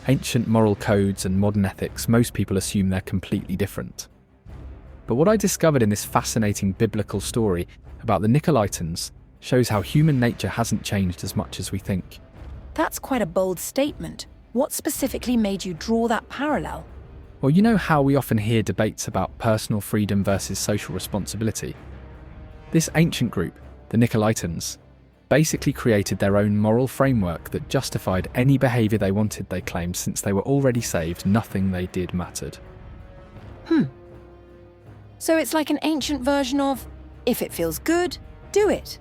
Ancient moral codes and modern ethics, most people assume they're completely different. But what I discovered in this fascinating biblical story about the Nicolaitans shows how human nature hasn't changed as much as we think. That's quite a bold statement. What specifically made you draw that parallel? Well, you know how we often hear debates about personal freedom versus social responsibility? This ancient group, the Nicolaitans, basically created their own moral framework that justified any behaviour they wanted, they claimed. Since they were already saved, nothing they did mattered. So it's like an ancient version of, if it feels good, do it.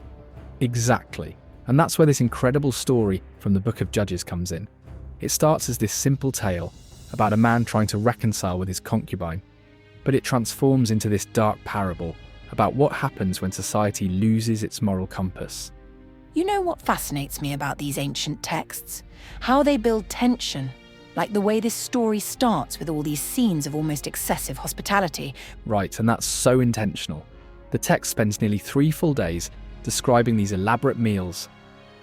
Exactly. And that's where this incredible story from the Book of Judges comes in. It starts as this simple tale about a man trying to reconcile with his concubine, but it transforms into this dark parable about what happens when society loses its moral compass. You know what fascinates me about these ancient texts? How they build tension, like the way this story starts with all these scenes of almost excessive hospitality. Right, and that's so intentional. The text spends nearly 3 full days describing these elaborate meals,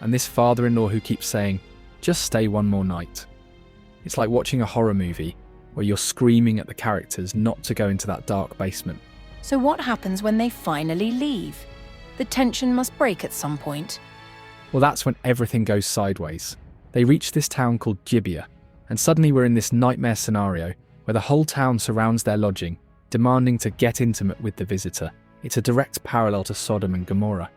and this father-in-law who keeps saying, "Just stay one more night." It's like watching a horror movie where you're screaming at the characters not to go into that dark basement. So what happens when they finally leave? The tension must break at some point. Well, that's when everything goes sideways. They reach this town called Gibeah, and suddenly we're in this nightmare scenario where the whole town surrounds their lodging, demanding to get intimate with the visitor. It's a direct parallel to Sodom and Gomorrah.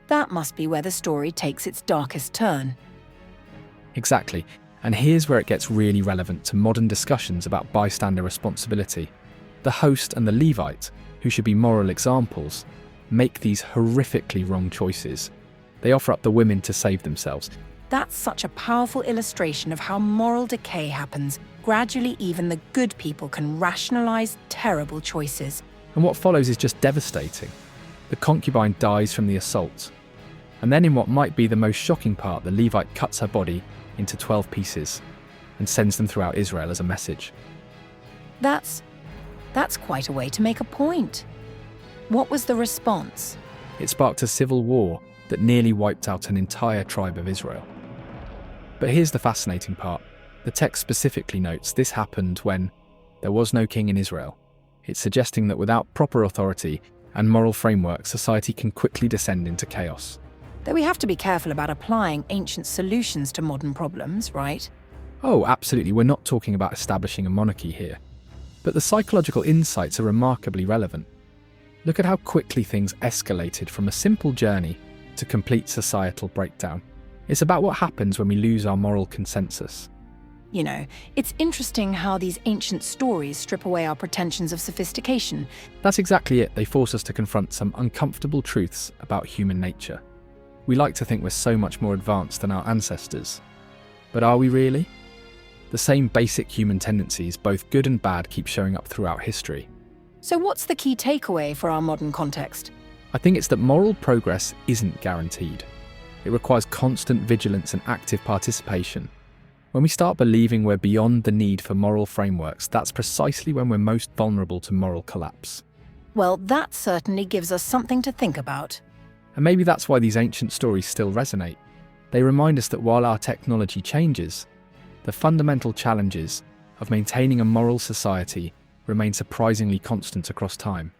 That must be where the story takes its darkest turn. Exactly, and here's where it gets really relevant to modern discussions about bystander responsibility. The host and the Levite, who should be moral examples, make these horrifically wrong choices. They offer up the women to save themselves. That's such a powerful illustration of how moral decay happens. Gradually, even the good people can rationalize terrible choices. And what follows is just devastating. The concubine dies from the assault. And then in what might be the most shocking part, the Levite cuts her body into 12 pieces and sends them throughout Israel as a message. That's quite a way to make a point. What was the response? It sparked a civil war that nearly wiped out an entire tribe of Israel. But here's the fascinating part. The text specifically notes this happened when there was no king in Israel. It's suggesting that without proper authority and moral framework, society can quickly descend into chaos. Though we have to be careful about applying ancient solutions to modern problems, right? Oh, absolutely. We're not talking about establishing a monarchy here. But the psychological insights are remarkably relevant. Look at how quickly things escalated from a simple journey to complete societal breakdown. It's about what happens when we lose our moral consensus. You know, it's interesting how these ancient stories strip away our pretensions of sophistication. That's exactly it. They force us to confront some uncomfortable truths about human nature. We like to think we're so much more advanced than our ancestors. But are we really? The same basic human tendencies, both good and bad, keep showing up throughout history. So what's the key takeaway for our modern context? I think it's that moral progress isn't guaranteed. It requires constant vigilance and active participation. When we start believing we're beyond the need for moral frameworks, that's precisely when we're most vulnerable to moral collapse. Well, that certainly gives us something to think about. And maybe that's why these ancient stories still resonate. They remind us that while our technology changes, the fundamental challenges of maintaining a moral society remain surprisingly constant across time.